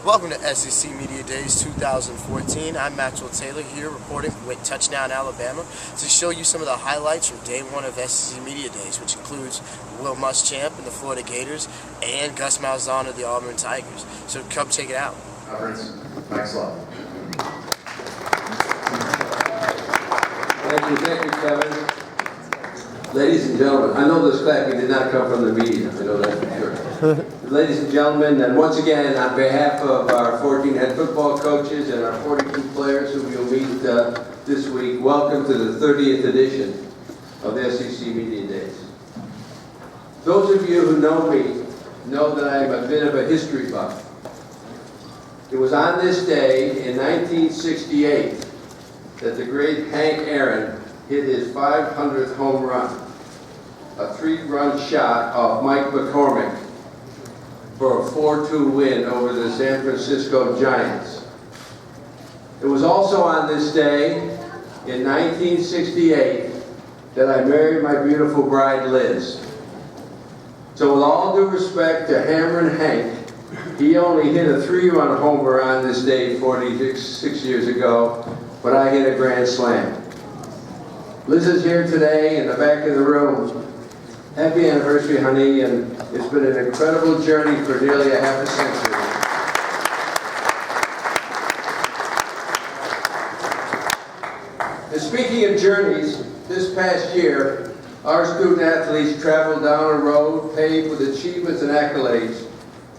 Welcome to SEC Media Days 2014. I'm Maxwell Taylor here reporting with Touchdown Alabama to show you some of the highlights from day one of SEC Media Days, which includes Will Muschamp and the Florida Gators and Gus Malzahn of the Auburn Tigers. So come check it out. Conference, Mike Slive. Thank you, Kevin. Ladies and gentlemen, I know this clapping did not come from the media, I know that for sure. Ladies and gentlemen, and once again, on behalf of our 14 head football coaches and our 42 players who we'll meet this week, welcome to the 30th edition of the SEC Media Days. Those of you who know me know that I'm a bit of a history buff. It was on this day in 1968 that the great Hank Aaron hit his 500th home run, a 3-run shot off Mike McCormick for a 4-2 win over the San Francisco Giants. It was also on this day in 1968 that I married my beautiful bride Liz. So with all due respect to Hammerin' Hank, he only hit a 3-run homer on this day 46 years ago, but I hit a grand slam. Liz is here today in the back of the room. Happy anniversary, honey, and it's been an incredible journey for nearly a half a century. And speaking of journeys, this past year, our student athletes traveled down a road paved with achievements and accolades,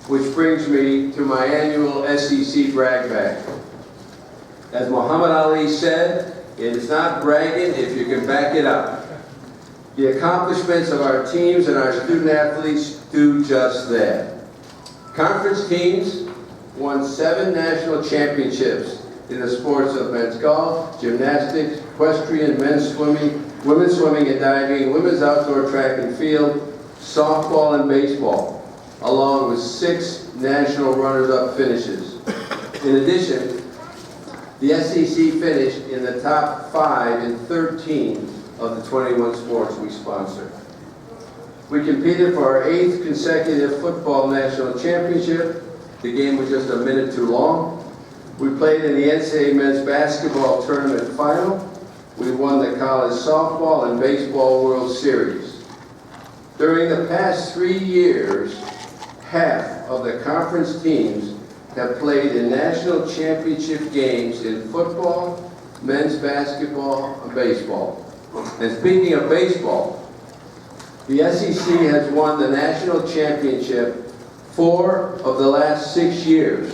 which brings me to my annual SEC brag bag. As Muhammad Ali said, it's not bragging if you can back it up. The accomplishments of our teams and our student athletes do just that. Conference teams won 7 national championships in the sports of men's golf, gymnastics, equestrian, men's swimming, women's swimming and diving, women's outdoor track and field, softball and baseball, along with 6 national runners-up finishes. In addition, the SEC finished in the top 5 in 13 of the 21 sports we sponsor. We competed for our 8th consecutive football national championship. The game was just a minute too long. We played in the NCAA men's basketball tournament final. We won the college softball and baseball World Series. During the past 3 years, half of the conference teams have played in national championship games in football, men's basketball, and baseball. And speaking of baseball, the SEC has won the national championship 4 of the last 6 years.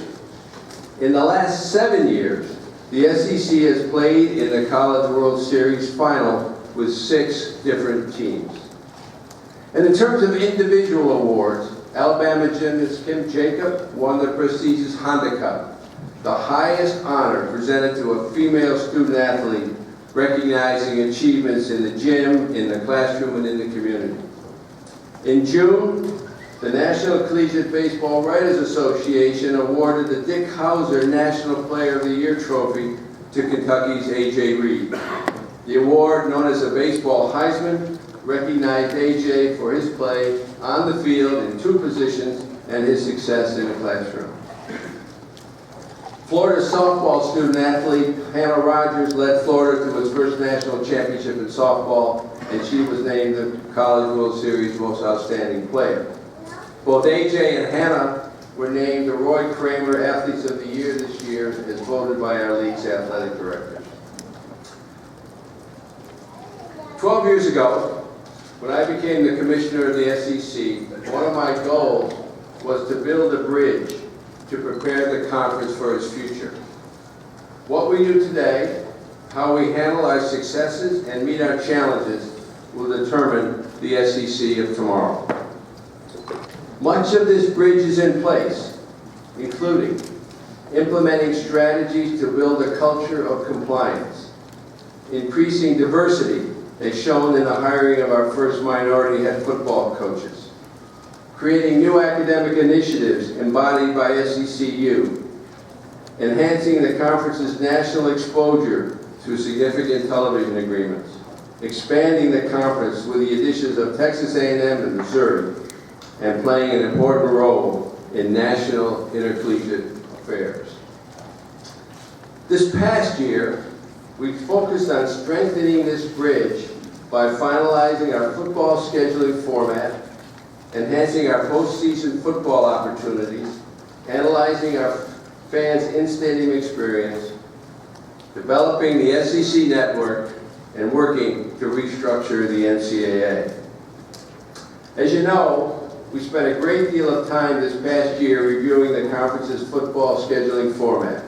In the last 7 years, the SEC has played in the College World Series final with 6 different teams. And in terms of individual awards, Alabama gymnast Kim Jacob won the prestigious Honda Cup, the highest honor presented to a female student athlete, recognizing achievements in the gym, in the classroom, and in the community. In June, the National Collegiate Baseball Writers Association awarded the Dick Howser National Player of the Year trophy to Kentucky's A.J. Reed. The award, known as the Baseball Heisman, recognized A.J. for his play on the field in 2 positions and his success in the classroom. Florida softball student athlete Hannah Rogers led Florida to its first national championship in softball, and she was named the College World Series Most Outstanding Player. Both AJ and Hannah were named the Roy Kramer Athletes of the Year this year, as voted by our league's athletic directors. 12 years ago, when I became the commissioner of the SEC, one of my goals was to build a bridge to prepare the conference for its future. What we do today, how we handle our successes and meet our challenges, will determine the SEC of tomorrow. Much of this bridge is in place, including implementing strategies to build a culture of compliance, increasing diversity, as shown in the hiring of our first minority head football coaches, creating new academic initiatives embodied by SECU, enhancing the conference's national exposure through significant television agreements, expanding the conference with the additions of Texas A&M and Missouri, and playing an important role in national intercollegiate affairs. This past year, we focused on strengthening this bridge by finalizing our football scheduling format, enhancing our postseason football opportunities, analyzing our fans' in-stadium experience, developing the SEC network, and working to restructure the NCAA. As you know, we spent a great deal of time this past year reviewing the conference's football scheduling format.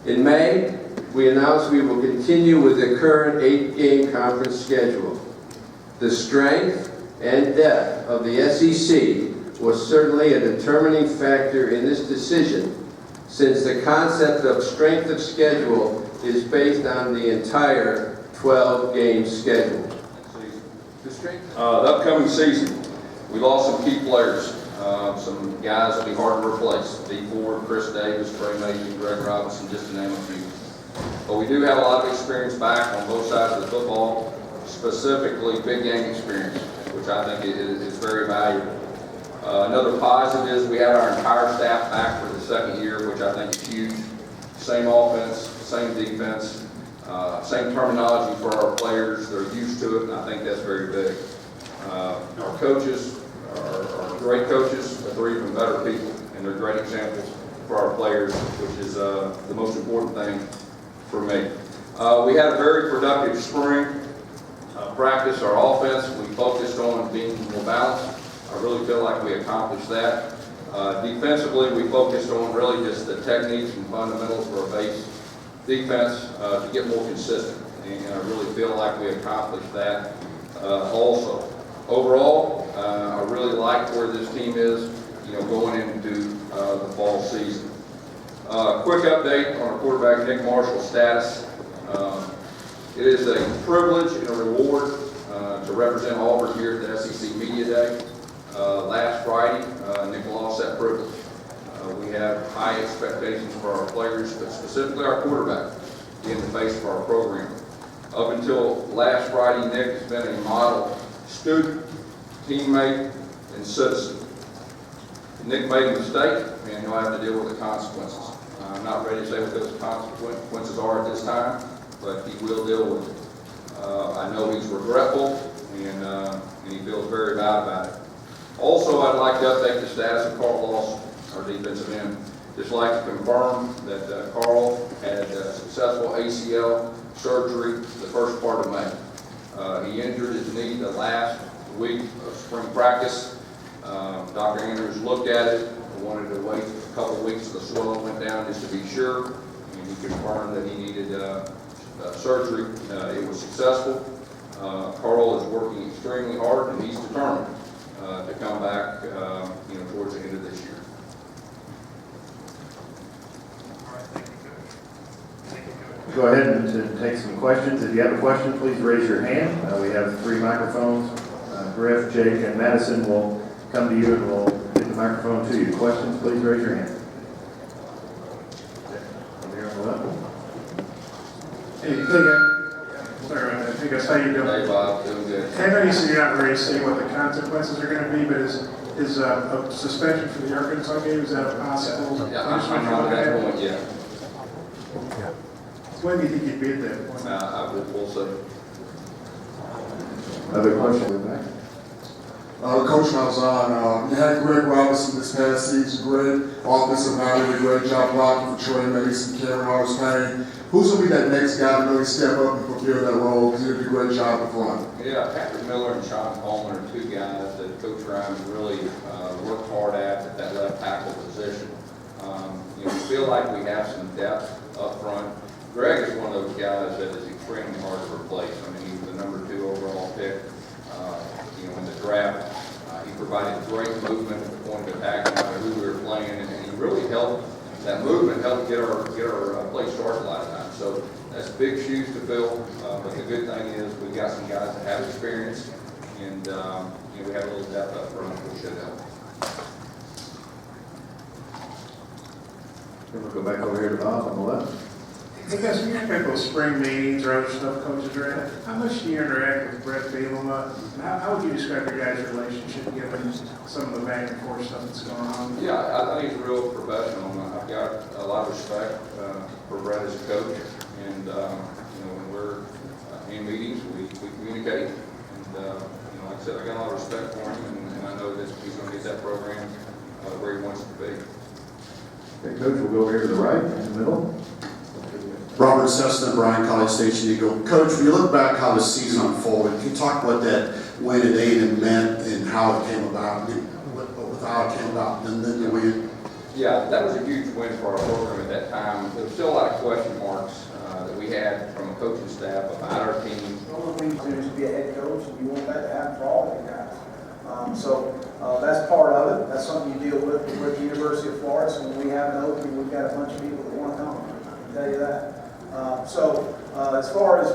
In May, we announced we will continue with the current 8-game conference schedule. The strength and depth of the SEC was certainly a determining factor in this decision, since the concept of strength of schedule is based on the entire 12-game schedule. The upcoming season, we lost some key players, some guys that will be hard to replace. D. Ford, Chris Davis, Trey Mason, Greg Robinson, just to name a few. But we do have a lot of experience back on both sides of the football, specifically big game experience, which I think is very valuable. Another positive is we have our entire staff back for the second year, which I think is huge. Same offense, same defense, same terminology for our players. They're used to it, and I think that's very big. Our coaches are great coaches, but they're even better people, and they're great examples for our players, which is the most important thing for me. We had a very productive spring practice. Our offense, we focused on being more balanced. I really feel like we accomplished that. Defensively, we focused on really just the techniques and fundamentals for our base defense to get more consistent, and I really feel like we accomplished that also. Overall, I really like where this team is, going into the fall season. Quick update on our quarterback Nick Marshall's status. It is a privilege and a reward to represent Auburn here at the SEC Media Day. Last Friday, Nick lost that privilege. We have high expectations for our players, but specifically our quarterback, in the face of our program. Up until last Friday, Nick has been a model student, teammate, and citizen. If Nick made a mistake, and he'll have to deal with the consequences. I'm not ready to say what those consequences are at this time, but he will deal with it. I know he's regretful, and he feels very bad about it. Also, I'd like to update the status of Carl Lawson, our defensive end. Just like to confirm that Carl had successful ACL surgery the first part of May. He injured his knee the last week of spring practice. Dr. Andrews looked at it, wanted to wait a couple of weeks till the swelling went down just to be sure, and he confirmed that he needed surgery. It was successful. Carl is working extremely hard, and he's determined to come back, towards the end of this year. All right, thank you, Coach. Thank you, Coach. Go ahead and take some questions. If you have a question, please raise your hand. We have 3 microphones. Griff, Jake, and Madison will come to you and we'll get the microphone to you. Questions, please raise your hand. Over here on the left. Hey guys. Sorry about that. Hey guys, how you doing? Hey Bob, doing good. I know you said you're not ready to say what the consequences are going to be, but is a suspension for the Arkansas game, is that a possible? Yeah, I'm not at that point yet. When do you think you'd be at that point? We'll see. Other questions in the back? Coach Malzahn, you had Greg Robinson this past season, great offensive line, did a great job blocking for Trey Mason, carrying all his pain. Who's going to be that next guy to really step up and fulfill that role? Because he did a great job up front. Yeah, Patrick Miller and Sean Coleman are 2 guys that Coach Ryan really worked hard at that left tackle position. We feel like we have some depth up front. Greg is one of those guys that is extremely hard to replace. I mean, he was the number 2 overall pick. In the draft, he provided great movement at the point of attack, no matter who we were playing, and he really helped. That movement helped get our play started a lot of times. So that's big shoes to fill. But the good thing is we've got some guys that have experience, and we have a little depth up front, which should help. We'll go back over here to Bob on the left. Hey guys, when you're at those spring meetings or other stuff coaches are at, how much do you interact with Brett Bielema? How would you describe your guys' relationship given some of the back and forth stuff that's going on? Yeah, I think he's a real professional. I've got of respect for Brett as a coach, and when we're in meetings, we communicate. And like I said, I got a lot of respect for him, and I know that he's going to get that program where he wants it to be. Okay, Coach, we'll go over here to the right, in the middle. Robert Seston, Bryan College Station Eagle. Coach, when you look back how the season unfolded, can you talk about that win at A&M meant and how it came about, with how it came about, and then the win? Yeah, that was a huge win for our program at that time. There was still a lot of question marks that we had from a coaching staff about our team. One of the things is to be a head coach, and you want that to happen for all of you guys. That's part of it. That's something you deal with the University of Florida. So when we have an opening, we've got a bunch of people that want to come. I can tell you that. As far as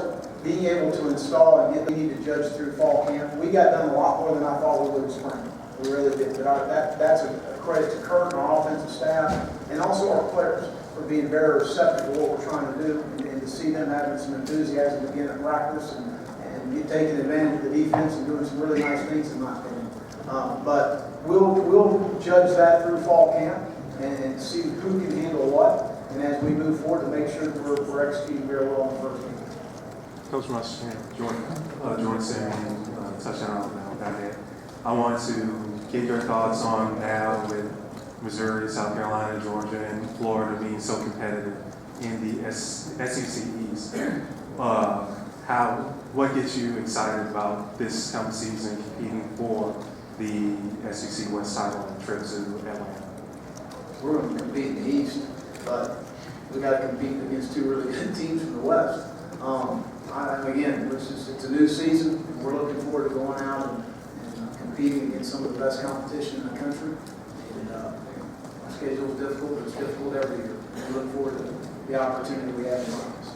being able to install and get need to judge through fall camp, we got done a lot more than I thought we would in spring. We really did. But that's a credit to Kurt and our offensive staff, and also our players for being very receptive to what we're trying to do, and to see them having some enthusiasm again at practice and taking advantage of the defense and doing some really nice things, in my opinion. But we'll judge that through fall camp and see who can handle what, and as we move forward to make sure that we're executing very well on the first game. Coach Muschamp, Jordan Simmons, touchdown down there. I want to get your thoughts on now with Missouri, South Carolina, Georgia, and Florida being so competitive in the SEC East. What gets you excited about this coming season competing for the SEC West title and trip to Atlanta? We're going to compete in the East, but we got to compete against two really good teams from the West. Again, it's a new season. We're looking forward to going out and competing against some of the best competition in the country. And our schedule is difficult, but it's difficult every year. We look forward to the opportunity we have in front of us.